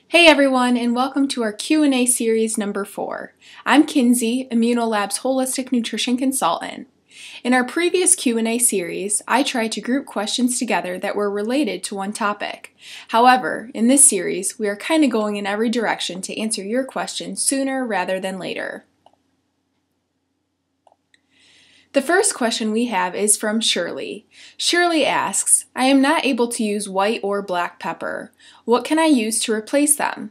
Hey everyone, and welcome to our Q&A series number 4. I'm Kinsey, Immuno Lab's Holistic Nutrition Consultant. In our previous Q&A series, I tried to group questions together that were related to one topic. However, in this series, we are kind of going in every direction to answer your questions sooner rather than later. The first question we have is from Shirley. Shirley asks, I am not able to use white or black pepper. What can I use to replace them?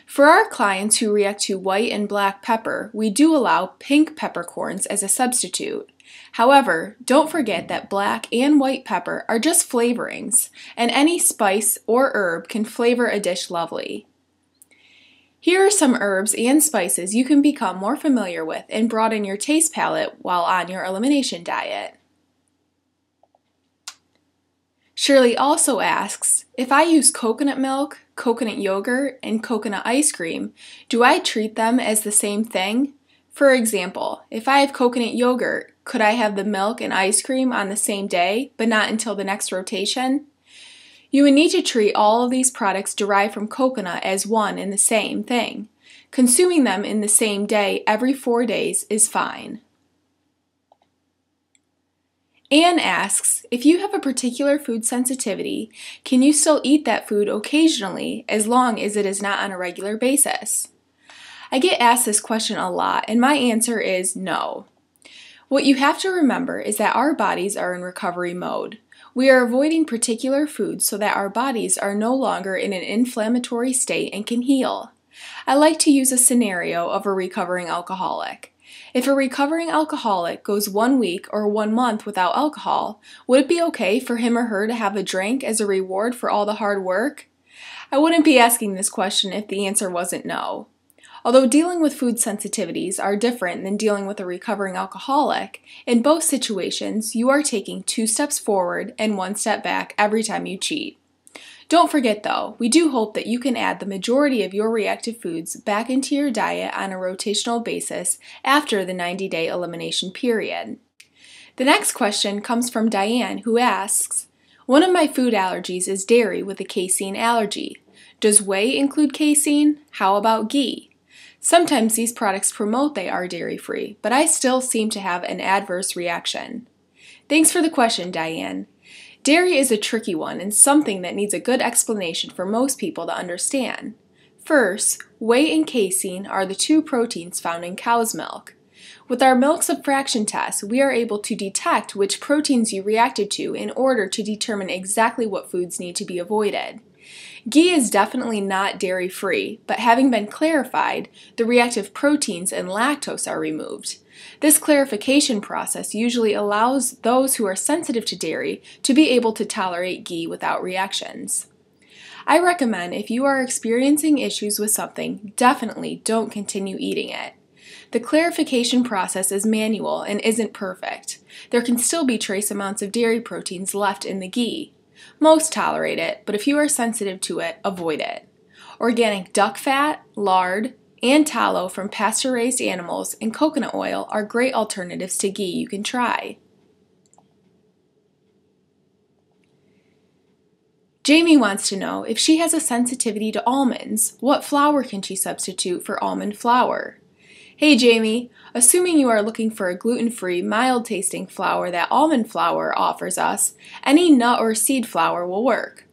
For our clients who react to white and black pepper, we do allow pink peppercorns as a substitute. However, don't forget that black and white pepper are just flavorings, and any spice or herb can flavor a dish lovely. Here are some herbs and spices you can become more familiar with and broaden your taste palette while on your elimination diet. Shirley also asks, if I use coconut milk, coconut yogurt, and coconut ice cream, do I treat them as the same thing? For example, if I have coconut yogurt, could I have the milk and ice cream on the same day, but not until the next rotation? You would need to treat all of these products derived from coconut as one and the same thing. Consuming them in the same day every 4 days is fine. Anne asks, if you have a particular food sensitivity, can you still eat that food occasionally as long as it is not on a regular basis? I get asked this question a lot, and my answer is no. What you have to remember is that our bodies are in recovery mode. We are avoiding particular foods so that our bodies are no longer in an inflammatory state and can heal. I like to use a scenario of a recovering alcoholic. If a recovering alcoholic goes 1 week or 1 month without alcohol, would it be okay for him or her to have a drink as a reward for all the hard work? I wouldn't be asking this question if the answer wasn't no. Although dealing with food sensitivities are different than dealing with a recovering alcoholic, in both situations you are taking 2 steps forward and 1 step back every time you cheat. Don't forget though, we do hope that you can add the majority of your reactive foods back into your diet on a rotational basis after the 90-day elimination period. The next question comes from Diane, who asks, one of my food allergies is dairy with a casein allergy. Does whey include casein? How about ghee? Sometimes these products promote they are dairy-free, but I still seem to have an adverse reaction. Thanks for the question, Diane. Dairy is a tricky one and something that needs a good explanation for most people to understand. First, whey and casein are the 2 proteins found in cow's milk. With our milk subtraction test, we are able to detect which proteins you reacted to in order to determine exactly what foods need to be avoided. Ghee is definitely not dairy-free, but having been clarified, the reactive proteins and lactose are removed. This clarification process usually allows those who are sensitive to dairy to be able to tolerate ghee without reactions. I recommend if you are experiencing issues with something, definitely don't continue eating it. The clarification process is manual and isn't perfect. There can still be trace amounts of dairy proteins left in the ghee. Most tolerate it, but if you are sensitive to it, avoid it. Organic duck fat, lard, and tallow from pasture-raised animals and coconut oil are great alternatives to ghee you can try. Jamie wants to know if she has a sensitivity to almonds, what flour can she substitute for almond flour? Hey Jamie, assuming you are looking for a gluten-free, mild-tasting flour that almond flour offers us, any nut or seed flour will work.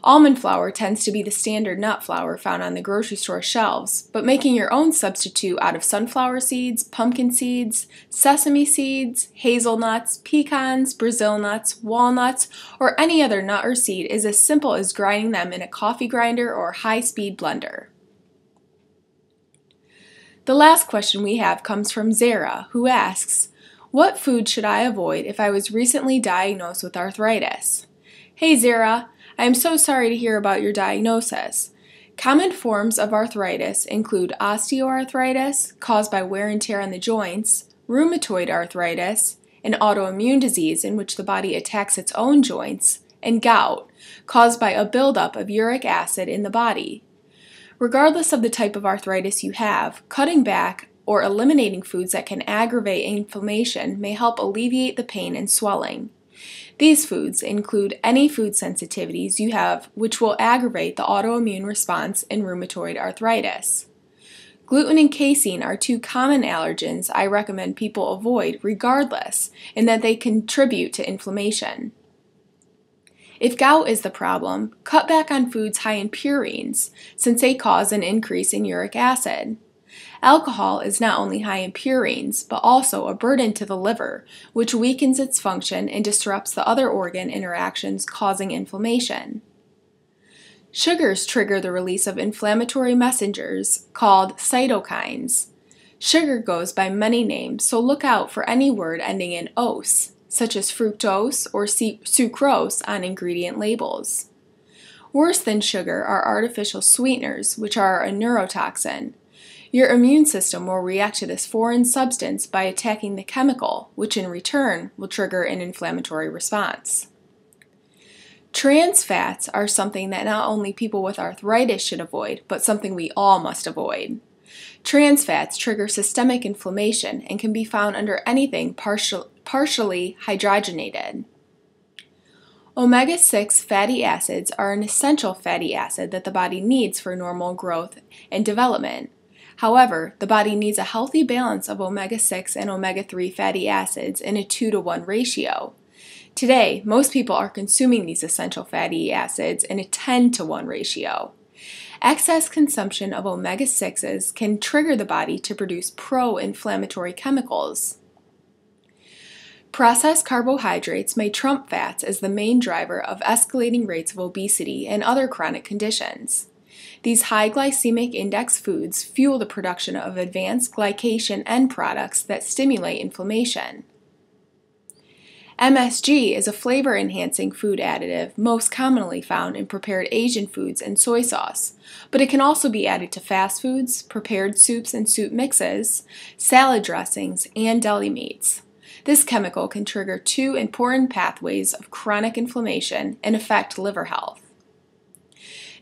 Almond flour tends to be the standard nut flour found on the grocery store shelves, but making your own substitute out of sunflower seeds, pumpkin seeds, sesame seeds, hazelnuts, pecans, Brazil nuts, walnuts, or any other nut or seed is as simple as grinding them in a coffee grinder or high-speed blender. The last question we have comes from Zara, who asks, what food should I avoid if I was recently diagnosed with arthritis? Hey Zara, I am so sorry to hear about your diagnosis. Common forms of arthritis include osteoarthritis, caused by wear and tear on the joints, rheumatoid arthritis, an autoimmune disease in which the body attacks its own joints, and gout, caused by a buildup of uric acid in the body. Regardless of the type of arthritis you have, cutting back or eliminating foods that can aggravate inflammation may help alleviate the pain and swelling. These foods include any food sensitivities you have which will aggravate the autoimmune response in rheumatoid arthritis. Gluten and casein are two common allergens I recommend people avoid regardless, in that they contribute to inflammation. If gout is the problem, cut back on foods high in purines, since they cause an increase in uric acid. Alcohol is not only high in purines, but also a burden to the liver, which weakens its function and disrupts the other organ interactions, causing inflammation. Sugars trigger the release of inflammatory messengers called cytokines. Sugar goes by many names, so look out for any word ending in "ose," such as fructose or sucrose on ingredient labels. Worse than sugar are artificial sweeteners, which are a neurotoxin. Your immune system will react to this foreign substance by attacking the chemical, which in return will trigger an inflammatory response. Trans fats are something that not only people with arthritis should avoid, but something we all must avoid. Trans fats trigger systemic inflammation and can be found under anything partially hydrogenated. Omega-6 fatty acids are an essential fatty acid that the body needs for normal growth and development. However, the body needs a healthy balance of omega-6 and omega-3 fatty acids in a 2-to-1 ratio. Today, most people are consuming these essential fatty acids in a 10-to-1 ratio. Excess consumption of omega-6s can trigger the body to produce pro-inflammatory chemicals. Processed carbohydrates may trump fats as the main driver of escalating rates of obesity and other chronic conditions. These high glycemic index foods fuel the production of advanced glycation end products that stimulate inflammation. MSG is a flavor-enhancing food additive most commonly found in prepared Asian foods and soy sauce, but it can also be added to fast foods, prepared soups and soup mixes, salad dressings, and deli meats. This chemical can trigger two important pathways of chronic inflammation and affect liver health.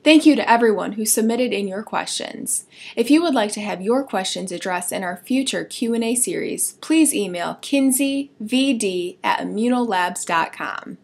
Thank you to everyone who submitted in your questions. If you would like to have your questions addressed in our future Q&A series, please email kinseyvd@immunolabs.com.